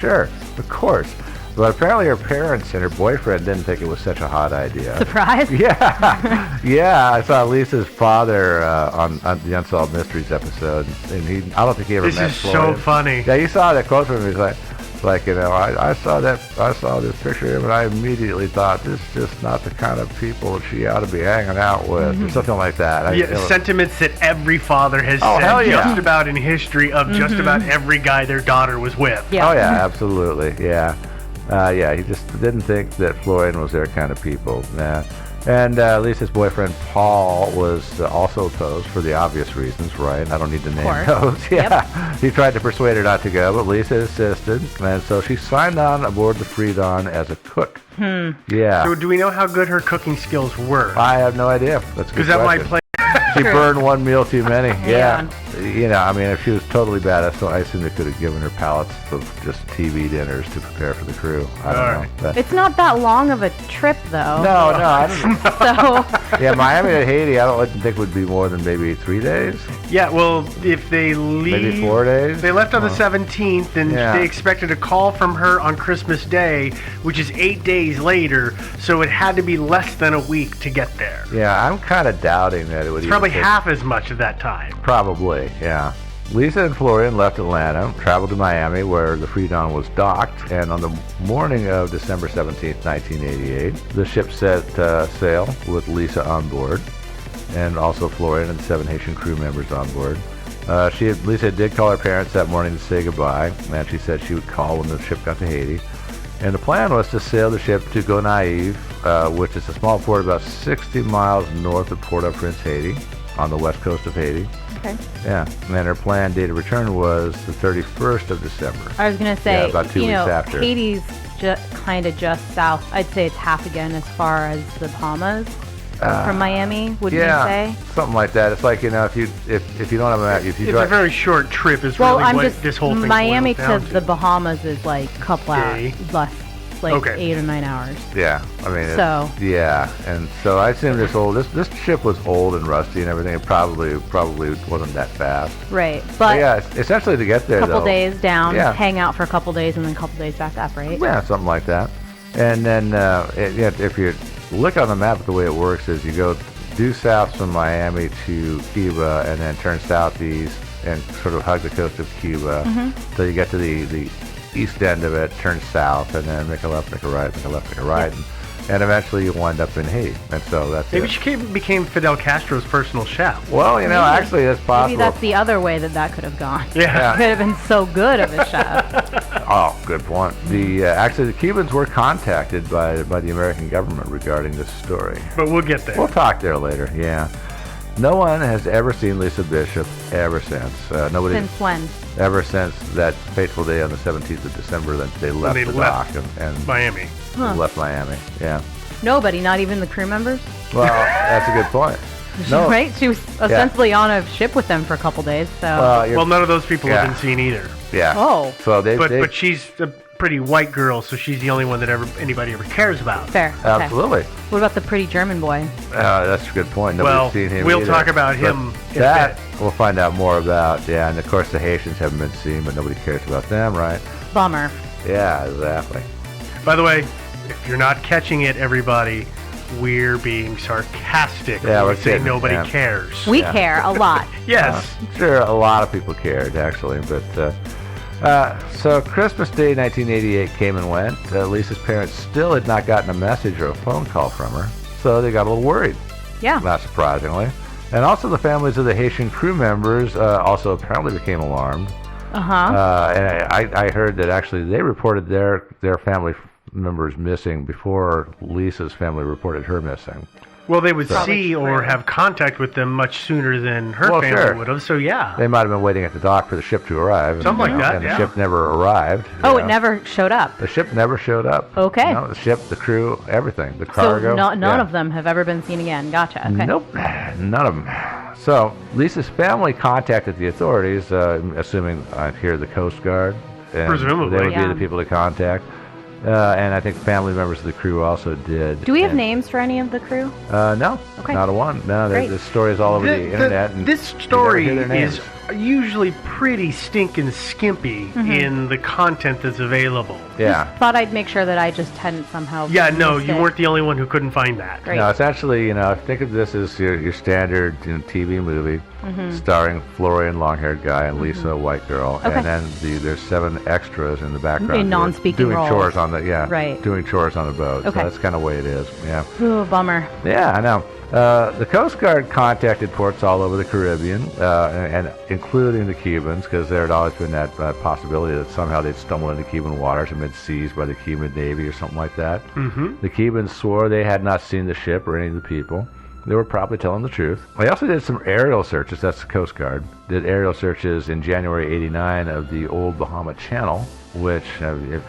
Sure, of course. But apparently her parents and her boyfriend didn't think it was such a hot idea. Surprise? Yeah, yeah. I saw Lisa's father on the Unsolved Mysteries episode, and I don't think he ever met This is Florian. so funny. Yeah, you saw that quote from him. He's like I saw this picture of him, and I immediately thought this is just not the kind of people she ought to be hanging out with, or something like that. Sentiments that every father has Oh, said hell yeah. just about in history of just about every guy their daughter was with. Yeah. Oh yeah, absolutely. Yeah. Yeah, he just didn't think that Florian was their kind of people. Nah. And Lisa's boyfriend, Paul, was also opposed for the obvious reasons, right? I don't need to name those. Yeah. He tried to persuade her not to go, but Lisa insisted. And so she signed on aboard the Freedon as a cook. Yeah. So do we know how good her cooking skills were? I have no idea. That's a good Because that might question. play. She burned one meal too many. Yeah. You know, I mean, if she was totally badass, so I assume they could have given her pallets of just TV dinners to prepare for the crew. I don't know. But It's not that long of a trip, though. no, I don't know. So, Yeah, Miami to Haiti, I don't think would be more than maybe 3 days, Yeah, well, if they leave... maybe 4 days. They left on the 17th, and Yeah. they expected a call from her on Christmas Day, which is 8 days later, so it had to be less than a week to get there. Yeah, I'm kind of doubting that it would. It's even probably take- half as much at that time. Probably, yeah. Lisa and Florian left Atlanta, traveled to Miami, where the Freedon was docked, and on the morning of December 17th, 1988, the ship set sail with Lisa on board, and also Florian and 7 Haitian crew members on board. Lisa did call her parents that morning to say goodbye, and she said she would call when the ship got to Haiti. And the plan was to sail the ship to Gonaive, which is a small port about 60 miles north of Port-au-Prince, Haiti, on the west coast of Haiti. okay. Yeah, and then her planned date of return was the 31st of December. I was going to say, Yeah, about 2 weeks after. Haiti's kind of just south. I'd say it's half again as far as the Bahamas from Miami, would you say? Something like that. It's like, you know, if you don't have a map, if you It's a drive, very short trip is Well, really I'm what just, this whole thing Miami boils down to the Bahamas is like a couple Day. hours, less, like Okay. 8 or 9 hours. yeah, I mean, So. yeah, and so I assume this ship was old and rusty and everything. It probably wasn't that fast. Right. But But yeah, essentially to get there, couple though, days down, Yeah. hang out for a couple days, and then a couple days back up, right? Yeah, something like that. And then if you look on the map, the way it works is you go due south from Miami to Cuba and then turn southeast and sort of hug the coast of Cuba till you get to the east end of it, turn south, and then make a left, make a right, make a left, make a right. And eventually you wind up in Haiti. And so that's Maybe it. she became Fidel Castro's personal chef. Well, you know, Maybe. actually that's possible. Maybe that's the other way that could have gone. Yeah. Could have been so good of a chef. Oh, good point. Actually, the Cubans were contacted by the American government regarding this story. But we'll get there. We'll talk there later, yeah. No one has ever seen Lisa Bishop ever since. Nobody Since when? ever since that fateful day on the 17th of December that they left they the left dock and Miami. left Miami. Yeah. Nobody, not even the crew members? Well, that's a good point. No. Right? She was ostensibly on a ship with them for a couple days, so... Well, none of those people Yeah. have been seen either. yeah. Oh. So they But she's a pretty white girl, so she's the only one that anybody ever cares about. Fair. Okay. absolutely. What about the pretty German boy? That's a good point. Nobody's Well, seen him we'll either. talk about But him in a that bit. we'll find out more about. Yeah, and of course the Haitians haven't been seen, but nobody cares about them, right? Bummer. Yeah, exactly. By the way, if you're not catching it, everybody, we're being sarcastic Yeah, when we're we say kidding, nobody yeah. cares. We Yeah. care a lot. Yes. I'm sure a lot of people cared, actually. But so Christmas Day 1988 came and went. Lisa's parents still had not gotten a message or a phone call from her, so they got a little worried, Yeah. not surprisingly. And also the families of the Haitian crew members also apparently became alarmed. Uh-huh. And I heard that actually they reported their family members missing before Lisa's family reported her missing. Well, they would Probably see or true. have contact with them much sooner than her Well, family sure. would have. So yeah. They might have been waiting at the dock for the ship to arrive. And, Something like that, And yeah. the ship never arrived. Oh, you it know. never showed up. The ship never showed up. Okay. No, the ship, the crew, everything. The So cargo. none yeah. of them have ever been seen again. Gotcha. Okay. Nope, none of them. So Lisa's family contacted the authorities, assuming here the Coast Guard. And Presumably. they would Yeah. be the people to contact. And I think family members of the crew also did. Do we have And- names for any of the crew? No, Okay. not a one. No, Great. the story's all over the internet. And this you never story hear their names. is usually pretty stinking skimpy in the content that's available. Yeah. Thought I'd make sure that I just hadn't somehow. Yeah, no, missed you it. weren't the only one who couldn't find that. Great. No, it's actually, think of this as your standard TV movie starring Florian, long-haired guy, and Lisa, white girl, Okay. and then there's 7 extras in the background In non-speaking doing roles. chores on the Right. doing chores on the boat. Okay. So that's kind of the way it is. Yeah. Ooh, bummer. Yeah, I know. The Coast Guard contacted ports all over the Caribbean, and including the Cubans, because there had always been that possibility that somehow they'd stumble into Cuban waters and been seized by the Cuban Navy or something like that. Mm-hmm. The Cubans swore they had not seen the ship or any of the people. They were probably telling the truth. They also did some aerial searches. That's the Coast Guard. Did aerial searches in January '89 of the old Bahama Channel, which, you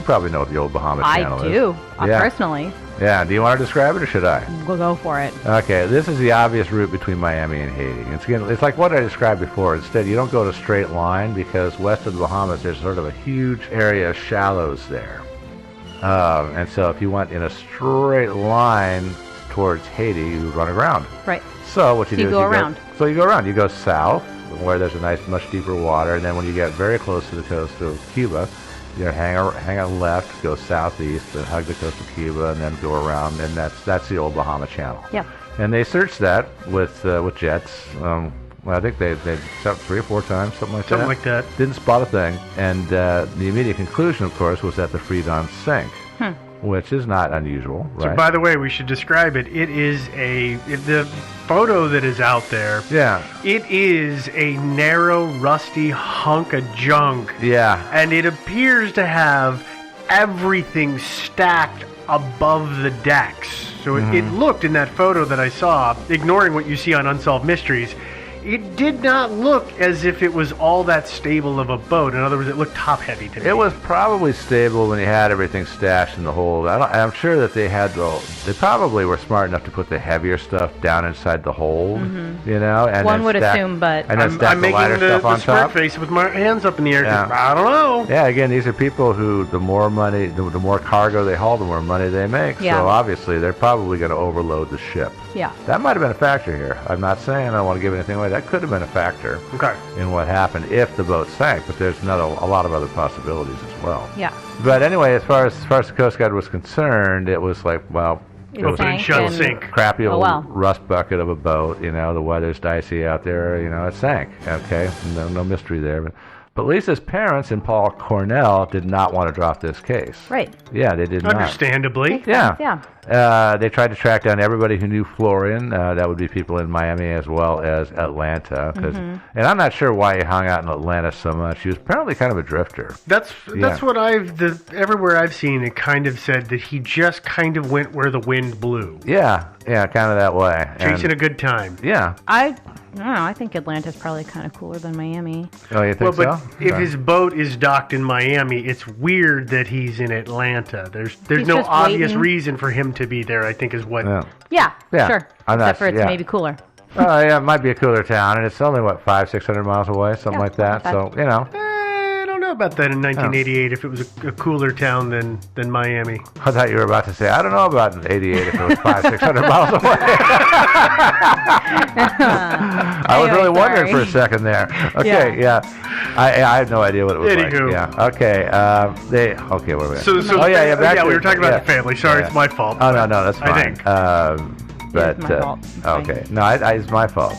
probably know what the old Bahama Channel is. I do. Yeah. Personally. Yeah. Do you want to describe it, or should I? We'll go for it. Okay, this is the obvious route between Miami and Haiti. It's like what I described before. Instead, you don't go to a straight line because west of the Bahamas, there's sort of a huge area of shallows there. And so if you went in a straight line towards Haiti, you would run aground. Right. So what you So do you is go around. So you go around. You go south, where there's a nice, much deeper water, and then when you get very close to the coast of Cuba, you hang on left, go southeast, and hug the coast of Cuba, and then go around, and that's the old Bahama Channel. Yeah. And they searched that with jets. Well, I think they shot 3 or 4 times, something like that. Something like that. Didn't spot a thing, and the immediate conclusion, of course, was that the Freedom sank, which is not unusual, right? So, by the way, we should describe it. It is the photo that is out there. Yeah. It is a narrow, rusty hunk of junk. Yeah. And it appears to have everything stacked above the decks. So it looked in that photo that I saw, ignoring what you see on Unsolved Mysteries, it did not look as if it was all that stable of a boat. In other words, it looked top-heavy to me. It was probably stable when you had everything stashed in the hold. I'm sure that they probably were smart enough to put the heavier stuff down inside the hold, and One then would stack- assume, but and then stack I'm the making lighter the stuff on squirt top. face with my hands up in the air. Yeah. 'Cause I don't know. Yeah, again, these are people who the more money, the more cargo they haul, the more money they make. Yeah. So obviously, they're probably going to overload the ship. yeah. That might have been a factor here. I'm not saying I don't want to give anything away. That could have been a factor Okay. in what happened if the boat sank, but there's not a lot of other possibilities as well. Yeah. But anyway, as far as the Coast Guard was concerned, it was like, well, It Open and sank shut and- sink. crappy Oh, old well. rust bucket of a boat. The weather's dicey out there. It sank. Okay, no mystery there. But Lisa's parents and Paul Cornell did not want to drop this case. Right. Yeah, they did not. Understandably. Yeah. Yeah. They tried to track down everybody who knew Florian. That would be people in Miami as well as Atlanta. And I'm not sure why he hung out in Atlanta so much. He was apparently kind of a drifter. That's what everywhere I've seen it kind of said that he just kind of went where the wind blew. Yeah, kind of that way. Chasing a good time. Yeah. I don't know. I think Atlanta's probably kind of cooler than Miami. Oh, you think Well, but so? if Okay. his boat is docked in Miami, it's weird that he's in Atlanta. There's He's no just obvious waiting. reason for him to be there, I think is what. Yeah. Yeah. Sure. I'm not- Except for it's yeah. maybe cooler. Oh, yeah, it might be a cooler town, and it's only, 500-600 miles away, something Yeah, like that. not So, I don't know about that in 1988 if it was a cooler town than Miami. I thought you were about to say, I don't know about 88 if it was 500-600 miles away. I was Anyway, really wondering for sorry. a second there. Okay, yeah. I have no idea what it was Anywho. like. Yeah. Okay. Okay, where were we? So Oh, yeah, back we to- were talking about yeah. the family. Sorry, Yeah. it's my fault. Oh, no, that's fine. I think. But, my fault. It's fine. okay. No, it's my fault.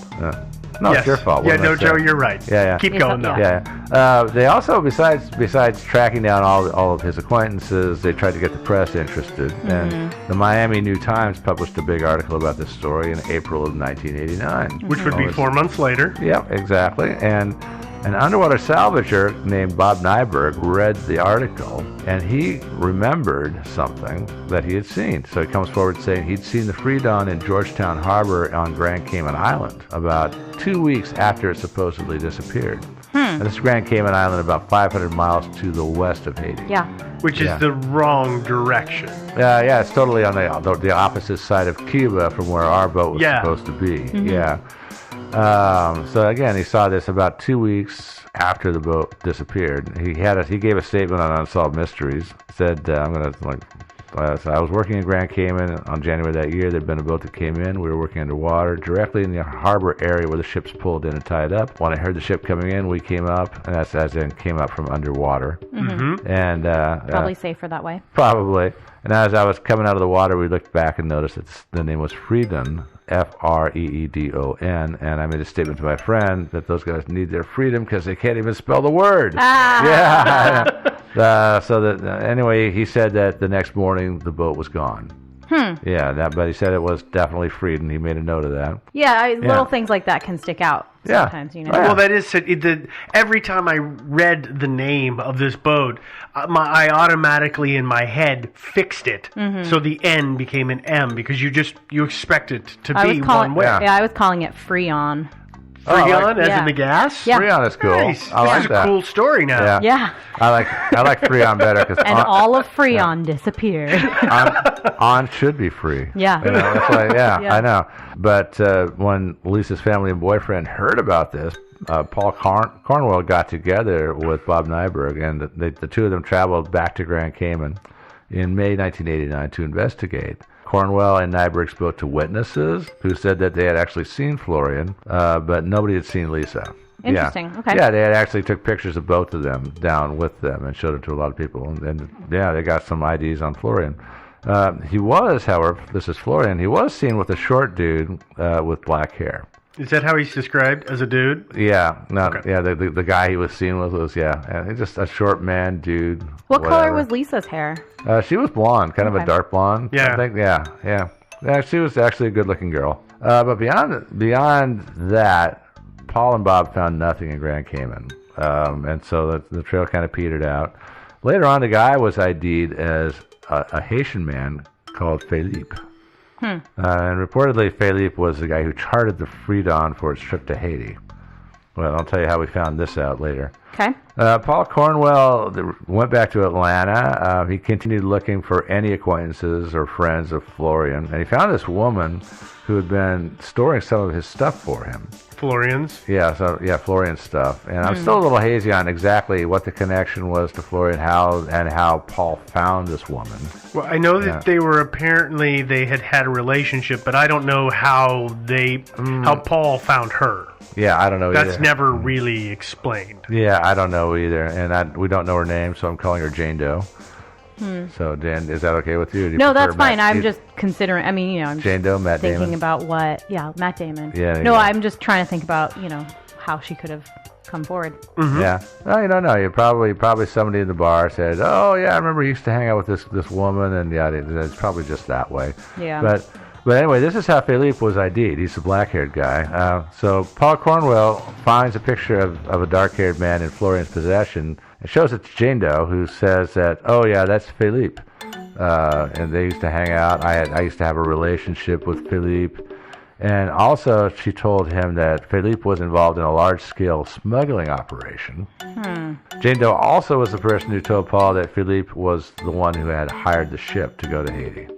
No, Yes. it's your fault. Yeah, What am I no, Joe, saying? you're right. Yeah. Keep It's going, up- though. Yeah. They also, besides tracking down all of his acquaintances, they tried to get the press interested. And the Miami New Times published a big article about this story in April of 1989. Which would be 4 months later. Yeah, exactly. And an underwater salvager named Bob Nyberg read the article, and he remembered something that he had seen. So he comes forward saying he'd seen the Freedom in Georgetown Harbor on Grand Cayman Island about 2 weeks after it supposedly disappeared. And this is Grand Cayman Island, about 500 miles to the west of Haiti. Yeah. Which is Yeah. the wrong direction. Yeah, it's totally on the opposite side of Cuba from where our boat was Yeah. supposed to be. Yeah. So again, he saw this about 2 weeks after the boat disappeared. He gave a statement on Unsolved Mysteries. Said, I'm going to So I was working in Grand Cayman on January that year. There'd been a boat that came in. We were working underwater, directly in the harbor area where the ships pulled in and tied up. When I heard the ship coming in, we came up, and that's as in came up from underwater. Mm-hmm. And probably safer that way. Probably. And as I was coming out of the water, we looked back and noticed that the name was Freedon, Freedon, and I made a statement to my friend that those guys need their freedom because they can't even spell the word. Yeah. Anyway, he said that the next morning the boat was gone. Yeah, but he said it was definitely Freedon. He made a note of that. Yeah, little things like that can stick out sometimes, you know. Well, that is every time I read the name of this boat, I automatically in my head fixed it. Mm-hmm. So the N became an M because you expect it to be one way. Yeah, I was calling it Freon. Freon, as in the gas? Yeah. Freon is cool. Nice. I like This is that. a cool story now. Yeah. I like Freon better because And all of Freon disappeared. on should be free. Yeah. You know, that's like, Yeah. I know. But when Lisa's family and boyfriend heard about this, Paul Cornwell got together with Bob Nyberg, and the two of them traveled back to Grand Cayman in May 1989 to investigate. Cornwell and Nyberg spoke to witnesses who said that they had actually seen Florian, but nobody had seen Lisa. Interesting. Yeah. Okay. Yeah, they had actually took pictures of both of them down with them and showed it to a lot of people. And they got some IDs on Florian. He was, however, this is Florian, he was seen with a short dude with black hair. Is that how he's described as a dude? Yeah, no, Okay. yeah. The guy he was seen with was just a short man, dude. What color whatever. was Lisa's hair? She was blonde, kind of a dark blonde. Yeah. I think. Yeah. She was actually a good-looking girl. But beyond that, Paul and Bob found nothing in Grand Cayman, and so the trail kind of petered out. Later on, the guy was ID'd as a Haitian man called Philippe. And reportedly, Philippe was the guy who chartered the Freedon for its trip to Haiti. Well, I'll tell you how we found this out later. Okay. Paul Cornwell went back to Atlanta. He continued looking for any acquaintances or friends of Florian, and he found this woman who had been storing some of his stuff for him. Florian's? Florian's stuff. And I'm still a little hazy on exactly what the connection was to Florian, how Paul found this woman. Well, I know that they had a relationship, but I don't know how Paul found her. Yeah, I don't know either. That's never really explained. Yeah, I don't know either. And we don't know her name, so I'm calling her Jane Doe. So, Dan, is that okay with you? No, that's fine. I'm just considering. I mean, I'm Jane Doe, Matt thinking Damon. about what. Yeah, Matt Damon. Yeah. No, I'm just trying to think about how she could have come forward. Mm-hmm. Yeah. No, you don't know. You probably somebody in the bar said, "Oh, yeah, I remember you used to hang out with this woman," and it's probably just that way. Yeah. But anyway, this is how Philippe was ID'd. He's a black-haired guy. So Paul Cornwell finds a picture of a dark-haired man in Florian's possession. It shows it to Jane Doe, who says that, "Oh yeah, that's Philippe," and they used to hang out. I used to have a relationship with Philippe, and also she told him that Philippe was involved in a large-scale smuggling operation. Jane Doe also was the person who told Paul that Philippe was the one who had hired the ship to go to Haiti.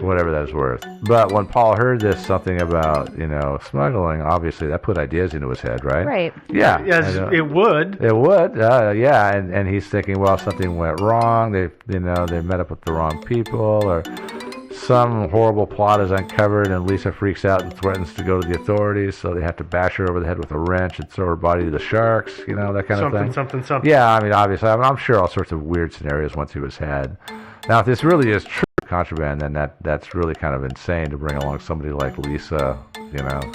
Whatever that is worth. But when Paul heard something about, smuggling, obviously that put ideas into his head, right? Right. Yeah. Yes, it would. It would, yeah. And he's thinking, well, something went wrong. They met up with the wrong people, or some horrible plot is uncovered, and Lisa freaks out and threatens to go to the authorities, so they have to bash her over the head with a wrench and throw her body to the sharks, that kind of thing. Something. Yeah, I mean, obviously, I'm sure all sorts of weird scenarios went through his head. Now, if this really is true contraband, then that's really kind of insane to bring along somebody like Lisa,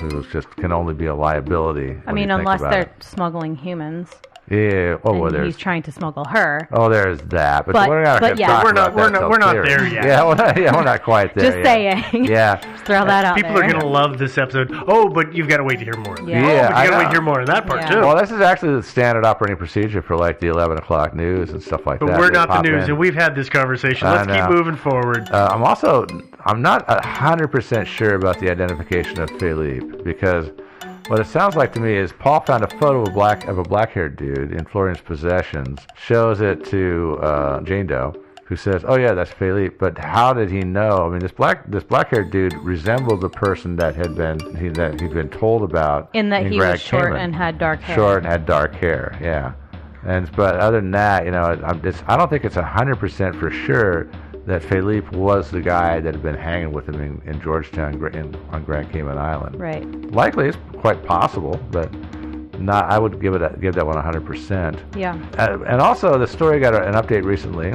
who just can only be a liability. I mean, unless they're smuggling humans. Yeah. And he's trying to smuggle her. Oh, there's that. But we're not there yet. Yeah, we're not quite there. Just saying. Yeah. Just throw that out People there. are going to love this episode. Oh, but you've got to wait to hear more. Yeah. But you got to I wait know. to hear more in that part too. Well, this is actually the standard operating procedure for like the 11 o'clock news and stuff like that. But we're They not the pop news, in. and we've had this conversation. Let's keep moving forward. I'm not 100% sure about the identification of Philippe, because what it sounds like to me is Paul found a photo of a black-haired dude in Florian's possessions, shows it to Jane Doe, who says, "Oh yeah, that's Philippe." But how did he know? I mean, this black-haired dude resembled the person that he'd been told about. In that he Grand was short Cayman. and had dark hair. Short and had dark hair, yeah. But other than that, I don't think it's 100% for sure that Felipe was the guy that had been hanging with him in Georgetown on Grand Cayman Island. Right. Likely, it's quite possible, but not. I would give that one 100%. Yeah. And also, the story got an update recently.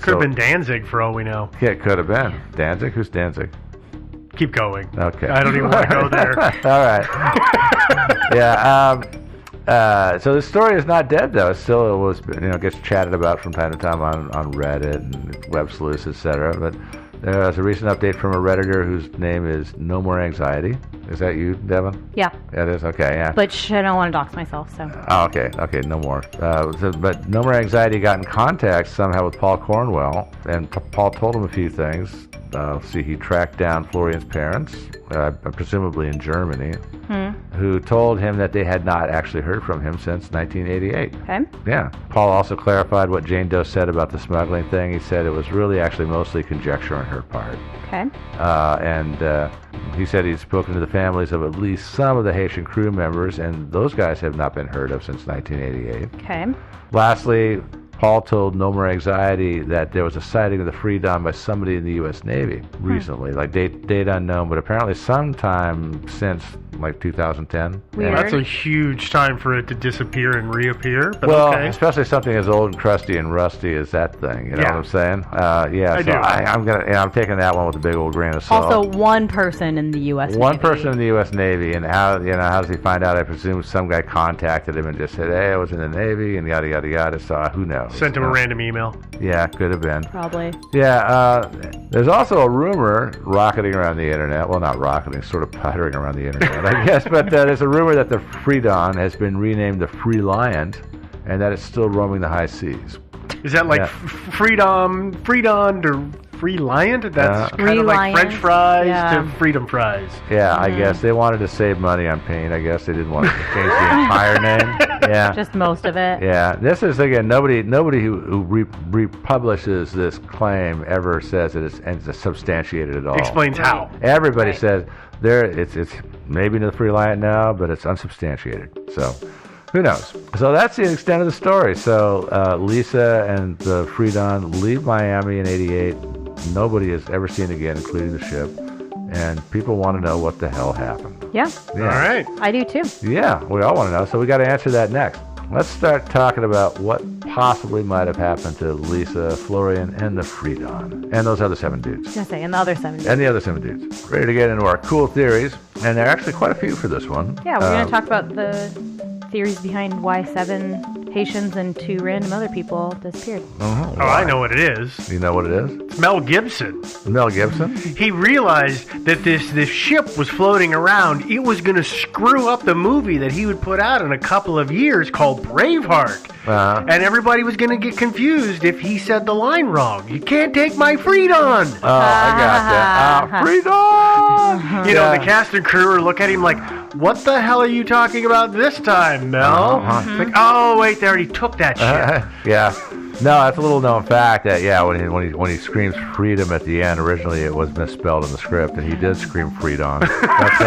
Could have been Danzig for all we know. Yeah, it could have been. Danzig? Who's Danzig? Keep going. Okay. I don't even want to go there. All right. Yeah. So the story is not dead, though. It still gets chatted about from time to time on Reddit and Web Sleuths, etc. But there's a recent update from a Redditor whose name is No More Anxiety. Is that you, Devin? Yeah. Yeah, it is? Okay, yeah. But I don't want to dox myself, so. Oh, okay, no more. But No More Anxiety got in contact somehow with Paul Cornwell, and Paul told him a few things. He tracked down Florian's parents, presumably in Germany, who told him that they had not actually heard from him since 1988. Okay. Yeah. Paul also clarified what Jane Doe said about the smuggling thing. He said it was really actually mostly conjecture on her part. Okay. And he said he'd spoken to the families of at least some of the Haitian crew members, and those guys have not been heard of since 1988. Okay. Lastly, Paul told No More Anxiety that there was a sighting of the Freedom by somebody in the U.S. Navy recently, like date unknown, but apparently sometime since like 2010. Weird. That's a huge time for it to disappear and reappear. But Well, okay. especially something as old and crusty and rusty as that thing. You know Yeah. what I'm saying? Yeah. I do. I'm taking that one with a big old grain of salt. Also, one person in the U.S. One Navy. person in the U.S. Navy, and how does he find out? I presume some guy contacted him and just said, "Hey, I was in the Navy," and yada yada yada. So who knows? Sent him a random email. Yeah, could have been. Probably. Yeah, there's also a rumor rocketing around the internet. Well, not rocketing, sort of puttering around the internet, I guess. But there's a rumor that the Freedom has been renamed the Freeliant, and that it's still roaming the high seas. Is that like Yeah. Freedom or Freeliant? That's kind of like Freeliant, French fries yeah. to Freedom fries. Yeah, I guess they wanted to save money on paint. I guess they didn't want to change the entire name. Yeah. Just most of it. Yeah, this is again. Nobody who republishes this claim ever says it is and it's substantiated at all. Explains how. Everybody Right. says it's maybe the Freeliant now, but it's unsubstantiated. So who knows? So that's the extent of the story. So Lisa and the Freedom leave Miami in '88. Nobody is ever seen again, including the ship. And people want to know what the hell happened. Yeah. Yeah. All right. I do too. Yeah, we all want to know, so we got to answer that next. Let's start talking about what possibly might have happened to Lisa, Florian, and the Freedom, and those other 7 dudes. I was gonna say, and the other 7. And the other 7 dudes. Ready to get into our cool theories, and there are actually quite a few for this one. Yeah, we're gonna talk about the theories behind why 7 Haitians and 2 random other people disappeared. Oh, I know what it is. You know what it is? It's Mel Gibson. Mel Gibson? He realized that this ship was floating around. It was going to screw up the movie that he would put out in a couple of years called Braveheart. And everybody was going to get confused if he said the line wrong. You can't take my freedom. Oh, I got that. Freedom! You know, the cast and crew are looking at him like, what the hell are you talking about this time, Mel? It's like, oh, wait, they already took that shit. Yeah. No, that's a little known fact that when he screams freedom at the end, originally it was misspelled in the script, and he did scream freedom. That's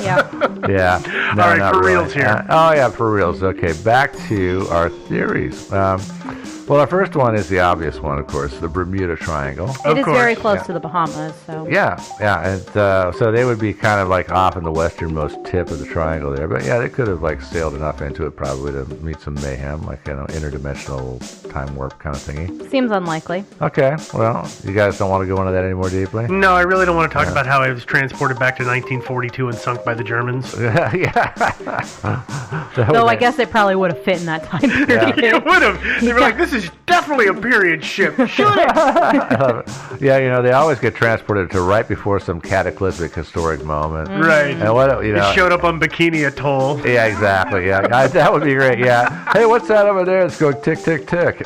Yeah. yeah. No, All right, not for really. reals here. Oh yeah, for reals. Okay, back to our theories. Well, our first one is the obvious one, of course, the Bermuda Triangle. It is course. very close to the Bahamas, so. Yeah, and so they would be kind of like off in the westernmost tip of the triangle there. But yeah, they could have like sailed enough into it probably to meet some mayhem, like interdimensional time warp kind of thingy. Seems unlikely. Okay, well, you guys don't want to go into that any more deeply? No, I really don't want to talk about how I was transported back to 1942 and sunk by the Germans. Yeah. Though I guess it probably would have fit in that time period. It would have. They were like, this is definitely a period ship. Shoot it! Yeah, they always get transported to right before some cataclysmic historic moment. Right. And what It showed up on Bikini Atoll. Yeah, exactly. Yeah, that would be great. Yeah. Hey, what's that over there? It's going tick, tick, tick.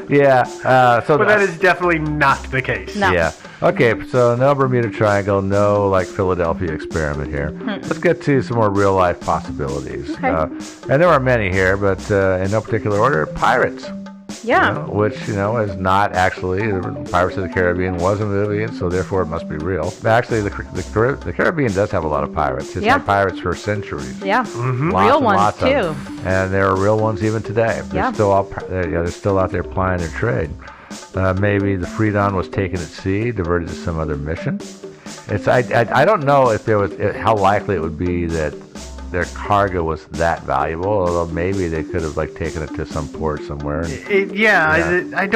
Yeah. But that is definitely not the case. No. Yeah. Okay, so no Bermuda Triangle, no like Philadelphia experiment here. Let's get to some more real life possibilities. Okay. And there are many here, but in no particular order, pirates. Yeah. Which, is not actually, Pirates of the Caribbean was a movie, and so therefore it must be real. Actually, the Caribbean does have a lot of pirates. It's had pirates for centuries. Yeah. Lots Real and ones, lots of too. them. And there are real ones even today. Yeah. They're still out there plying their trade. Maybe the Freedom was taken at sea, diverted to some other mission. I don't know if there was how likely it would be that their cargo was that valuable, although maybe they could have taken it to some port somewhere. I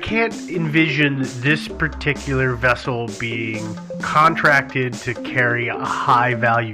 can't envision this particular vessel being contracted to carry a high value